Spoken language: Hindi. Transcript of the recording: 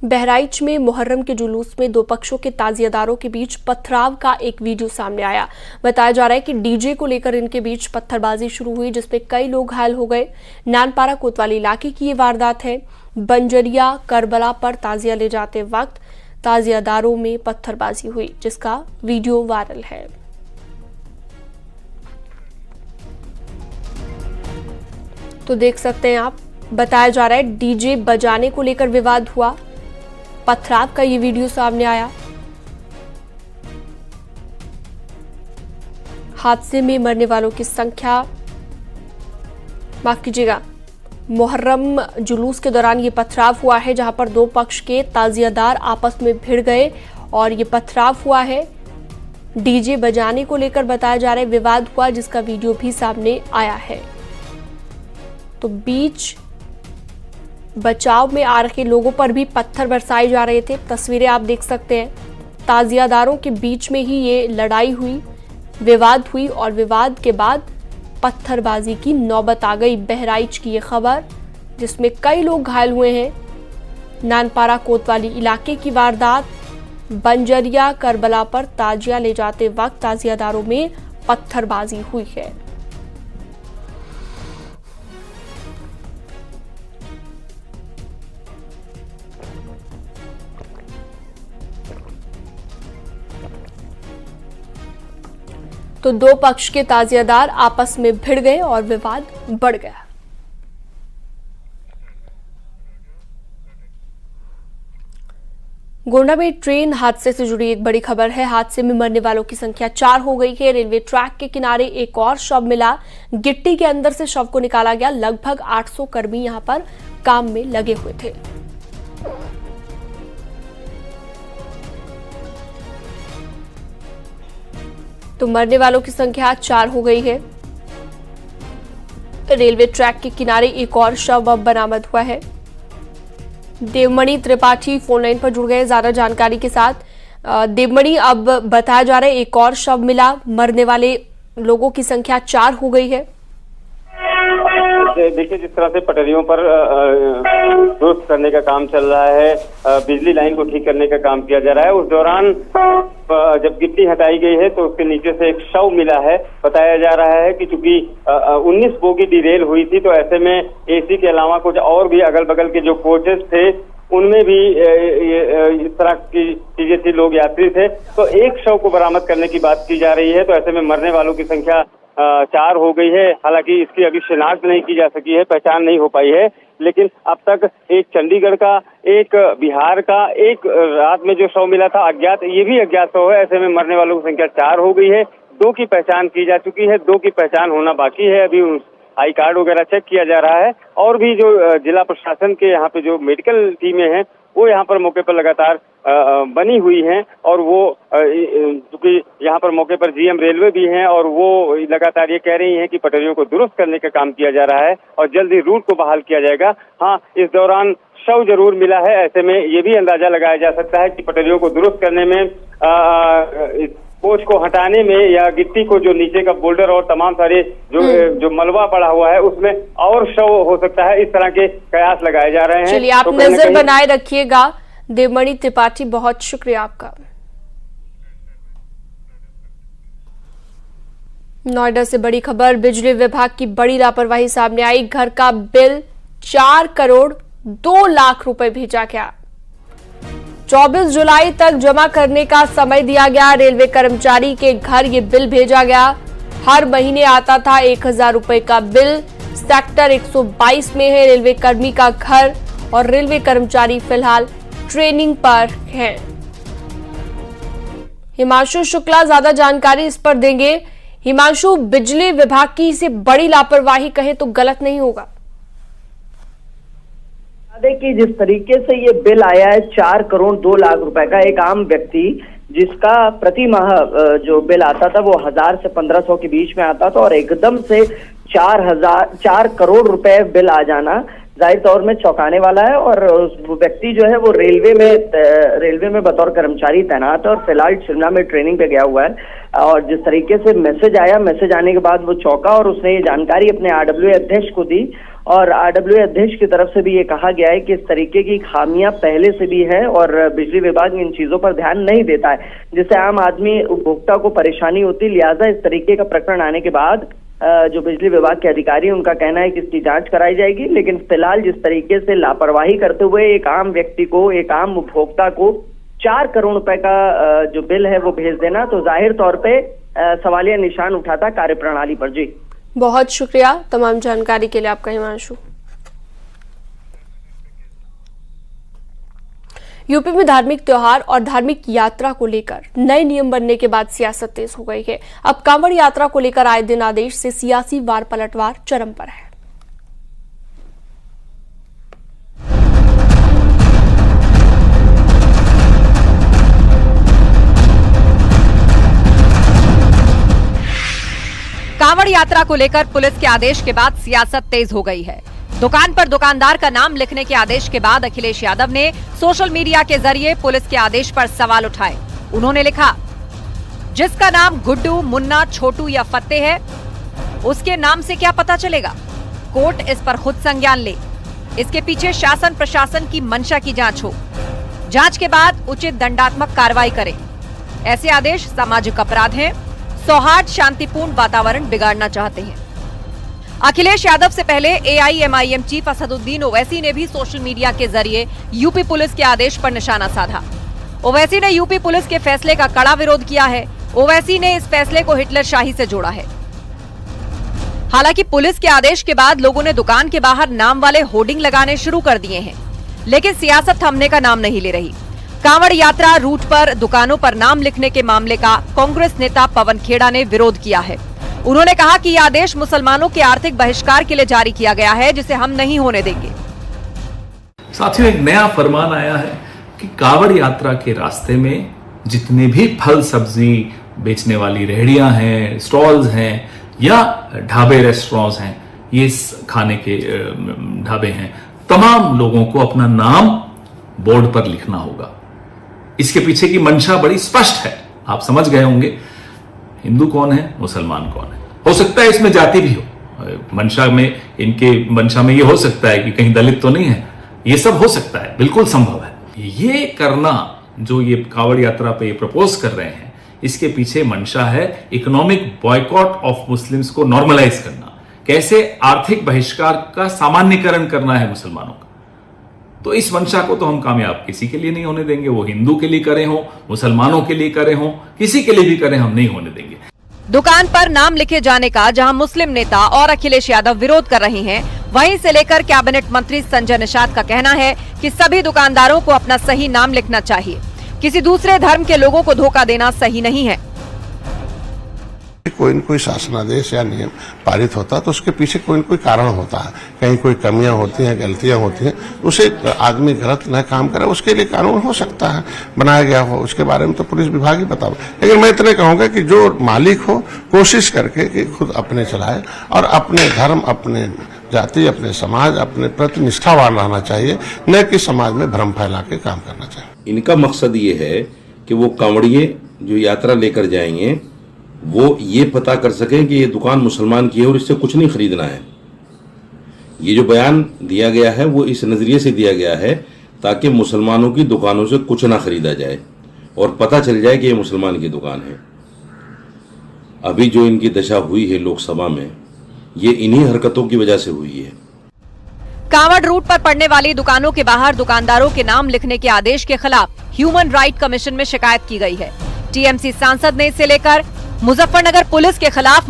बहराइच में मुहर्रम के जुलूस में दो पक्षों के ताजियादारों के बीच पथराव का एक वीडियो सामने आया। बताया जा रहा है कि डीजे को लेकर इनके बीच पत्थरबाजी शुरू हुई, जिसमें कई लोग घायल हो गए। नानपारा कोतवाली इलाके की ये वारदात है। बंजरिया करबला पर ताजिया ले जाते वक्त ताजियादारों में पत्थरबाजी हुई, जिसका वीडियो वायरल है। तो देख सकते हैं आप, बताया जा रहा है डीजे बजाने को लेकर विवाद हुआ, पथराव का ये वीडियो सामने आया। हादसे में मरने वालों की संख्या, माफ कीजिएगा, मुहर्रम जुलूस के दौरान ये पथराव हुआ है, जहां पर दो पक्ष के ताजियादार आपस में भिड़ गए और ये पथराव हुआ है। डीजे बजाने को लेकर बताया जा रहा है विवाद हुआ, जिसका वीडियो भी सामने आया है। तो बीच बचाव में आ रहे लोगों पर भी पत्थर बरसाए जा रहे थे। तस्वीरें आप देख सकते हैं। ताजियादारों के बीच में ही ये लड़ाई हुई, विवाद हुई और विवाद के बाद पत्थरबाजी की नौबत आ गई। बहराइच की ये खबर, जिसमें कई लोग घायल हुए हैं। नानपारा कोतवाली इलाके की वारदात, बंजरिया करबला पर ताजिया ले जाते वक्त ताजियादारों में पत्थरबाजी हुई है। तो दो पक्ष के ताजियादार आपस में भिड़ गए और विवाद बढ़ गया। गोंडा में ट्रेन हादसे से जुड़ी एक बड़ी खबर है। हादसे में मरने वालों की संख्या 4 हो गई है। रेलवे ट्रैक के किनारे एक और शव मिला। गिट्टी के अंदर से शव को निकाला गया। लगभग 800 कर्मी यहां पर काम में लगे हुए थे। तो मरने वालों की संख्या 4 हो गई है। रेलवे ट्रैक के किनारे एक और शव अब बरामद हुआ है। देवमणि त्रिपाठी फोन लाइन पर जुड़ गए ज्यादा जानकारी के साथ। देवमणि, अब बताया जा रहा है एक और शव मिला, मरने वाले लोगों की संख्या 4 हो गई है। देखिए, जिस तरह से पटरियों पर दुरुस्त करने का काम चल रहा है, बिजली लाइन को ठीक करने का काम किया जा रहा है, उस दौरान जब गिट्टी हटाई गई है तो उसके नीचे से एक शव मिला है। बताया जा रहा है कि चूंकि 19 बोगी डिरेल हुई थी, तो ऐसे में एसी के अलावा कुछ और भी अगल बगल के जो कोचेस थे उनमें भी इस तरह की चीजें थी, लोग यात्री थे। तो एक शव को बरामद करने की बात की जा रही है। तो ऐसे में मरने वालों की संख्या 4 हो गई है। हालांकि इसकी अभी शिनाख्त नहीं की जा सकी है, पहचान नहीं हो पाई है, लेकिन अब तक एक चंडीगढ़ का, एक बिहार का, एक रात में जो शव मिला था अज्ञात, ये भी अज्ञात शव है। ऐसे में मरने वालों की संख्या 4 हो गई है। 2 की पहचान की जा चुकी है, 2 की पहचान होना बाकी है। अभी आई कार्ड वगैरह चेक किया जा रहा है। और भी जो जिला प्रशासन के यहाँ पे जो मेडिकल टीमें हैं वो यहाँ पर मौके पर लगातार बनी हुई हैं, और वो चूंकि यहाँ पर मौके पर जीएम रेलवे भी हैं और वो लगातार ये कह रही हैं कि पटरियों को दुरुस्त करने का काम किया जा रहा है और जल्द ही रूट को बहाल किया जाएगा। हाँ, इस दौरान शव जरूर मिला है। ऐसे में ये भी अंदाजा लगाया जा सकता है कि पटरियों को दुरुस्त करने में, कोच को हटाने में या गिट्टी को, जो नीचे का बोल्डर और तमाम सारे जो मलबा पड़ा हुआ है उसमें और शव हो सकता है। इस तरह के कयास लगाए जा रहे हैं। चलिए, आप नजर बनाए रखिएगा। देवमणि त्रिपाठी, बहुत शुक्रिया आपका। नोएडा से बड़ी खबर, बिजली विभाग की बड़ी लापरवाही सामने आई। घर का बिल 4 करोड़ 2 लाख रुपए भेजा गया। 24 जुलाई तक जमा करने का समय दिया गया। रेलवे कर्मचारी के घर ये बिल भेजा गया। हर महीने आता था 1000 रुपए का बिल। सेक्टर 122 में है रेलवे कर्मी का घर और रेलवे कर्मचारी फिलहाल ट्रेनिंग पर हैं। हिमांशु शुक्ला ज्यादा जानकारी इस पर देंगे। हिमांशु, बिजली विभाग की इसे बड़ी लापरवाही कहे तो गलत नहीं होगा। कि जिस तरीके से ये बिल आया है 4 करोड़ 2 लाख रुपए का, एक आम व्यक्ति जिसका प्रति माह जो बिल आता था वो 1000 से 1500 के बीच में आता था, और एकदम से 4 करोड़ रुपए बिल आ जाना जाहिर तौर में चौंकाने वाला है। और वो व्यक्ति जो है वो रेलवे में बतौर कर्मचारी तैनात है और फिलहाल शिमला में ट्रेनिंग पे गया हुआ है। और जिस तरीके से मैसेज आया, मैसेज आने के बाद वो चौंका और उसने ये जानकारी अपने आरडब्ल्यू अध्यक्ष को दी और RWA अध्यक्ष की तरफ से भी ये कहा गया है कि इस तरीके की खामियां पहले से भी है और बिजली विभाग इन चीजों पर ध्यान नहीं देता है, जिससे आम आदमी उपभोक्ता को परेशानी होती। लिहाजा इस तरीके का प्रकरण आने के बाद जो बिजली विभाग के अधिकारी उनका कहना है कि इसकी जांच कराई जाएगी, लेकिन फिलहाल जिस तरीके से लापरवाही करते हुए एक आम व्यक्ति को, एक आम उपभोक्ता को 4 करोड़ रुपए का जो बिल है वो भेज देना, तो जाहिर तौर पे सवालिया निशान उठाता कार्यप्रणाली पर। जी बहुत शुक्रिया तमाम जानकारी के लिए आपका हिमांशु। यूपी में धार्मिक त्योहार और धार्मिक यात्रा को लेकर नए नियम बनने के बाद सियासत तेज हो गई है। अब कांवड़ यात्रा को लेकर आए दिन आदेश से सियासी वार पलटवार चरम पर है। कांवड़ यात्रा को लेकर पुलिस के आदेश के बाद सियासत तेज हो गई है। दुकान पर दुकानदार का नाम लिखने के आदेश के बाद अखिलेश यादव ने सोशल मीडिया के जरिए पुलिस के आदेश पर सवाल उठाए। उन्होंने लिखा, जिसका नाम गुड्डू, मुन्ना, छोटू या फत्ते है, उसके नाम से क्या पता चलेगा? कोर्ट इस पर खुद संज्ञान ले। इसके पीछे शासन प्रशासन की मंशा की जांच हो। जांच के बाद उचित दंडात्मक कार्रवाई करे। ऐसे आदेश सामाजिक अपराध हैं, सौहार्द शांतिपूर्ण वातावरण बिगाड़ना चाहते हैं। अखिलेश यादव से पहले AIMIM चीफ असदुद्दीन ओवैसी ने भी सोशल मीडिया के जरिए यूपी पुलिस के आदेश पर निशाना साधा। ओवैसी ने यूपी पुलिस के फैसले का कड़ा विरोध किया है। ओवैसी ने इस फैसले को हिटलर शाही से जोड़ा है। हालांकि पुलिस के आदेश के बाद लोगों ने दुकान के बाहर नाम वाले होर्डिंग लगाने शुरू कर दिए हैं, लेकिन सियासत थमने का नाम नहीं ले रही। कांवड़ यात्रा रूट पर दुकानों पर नाम लिखने के मामले का कांग्रेस नेता पवन खेड़ा ने विरोध किया है। उन्होंने कहा कि यह आदेश मुसलमानों के आर्थिक बहिष्कार के लिए जारी किया गया है, जिसे हम नहीं होने देंगे। साथियों, एक नया फरमान आया है कि कांवड़ यात्रा के रास्ते में जितने भी फल सब्जी बेचने वाली रेहड़ियां हैं, स्टॉल्स हैं या ढाबे रेस्टोरेंट्स हैं, ये खाने के ढाबे हैं, तमाम लोगों को अपना नाम बोर्ड पर लिखना होगा। इसके पीछे की मंशा बड़ी स्पष्ट है, आप समझ गए होंगे। हिंदू कौन है, मुसलमान कौन है। हो सकता है इसमें जाति भी हो, मंशा में, इनके मंशा में ये हो सकता है कि कहीं दलित तो नहीं है, ये सब हो सकता है, बिल्कुल संभव है। ये करना जो ये कांवड़ यात्रा पे ये प्रपोज कर रहे हैं, इसके पीछे मंशा है इकोनॉमिक बॉयकॉट ऑफ मुस्लिम्स को नॉर्मलाइज करना, कैसे आर्थिक बहिष्कार का सामान्यकरण करना है मुसलमानों का। तो इस मंशा को तो हम कामयाब किसी के लिए नहीं होने देंगे, वो हिंदू के लिए करे हो, मुसलमानों के लिए करे हो, किसी के लिए भी करें, हम नहीं होने देंगे। दुकान पर नाम लिखे जाने का जहां मुस्लिम नेता और अखिलेश यादव विरोध कर रहे हैं, वहीं से लेकर कैबिनेट मंत्री संजय निषाद का कहना है कि सभी दुकानदारों को अपना सही नाम लिखना चाहिए। किसी दूसरे धर्म के लोगों को धोखा देना सही नहीं है। कोई न कोई शासनादेश या नियम पारित होता है तो उसके पीछे कोई न कोई कारण होता है, कहीं कोई कमियां होती हैं, गलतियां होती हैं, उसे आदमी गलत न काम करे, उसके लिए कानून हो सकता है बनाया गया हो, उसके बारे में तो पुलिस विभाग ही बताओ। लेकिन मैं इतने कहूंगा कि जो मालिक हो कोशिश करके कि खुद अपने चलाए और अपने धर्म, अपने जाति, अपने समाज, अपने प्रति निष्ठावान रहना चाहिए, न कि समाज में भ्रम फैला के काम करना चाहिए। इनका मकसद ये है कि वो कांवड़िए जो यात्रा लेकर जाएंगे वो ये पता कर सकें कि ये दुकान मुसलमान की है और इससे कुछ नहीं खरीदना है। ये जो बयान दिया गया है वो इस नज़रिए से दिया गया है ताकि मुसलमानों की दुकानों से कुछ ना खरीदा जाए और पता चल जाए कि ये मुसलमान की दुकान है। अभी जो इनकी दशा हुई है लोकसभा में, ये इन्हीं हरकतों की वजह से हुई है। कांवड़ रूट पर पड़ने वाली दुकानों के बाहर दुकानदारों के नाम लिखने के आदेश के खिलाफ ह्यूमन राइट कमीशन में शिकायत की गई है। टीएमसी सांसद ने इसे लेकर मुजफ्फरनगर पुलिस के खिलाफ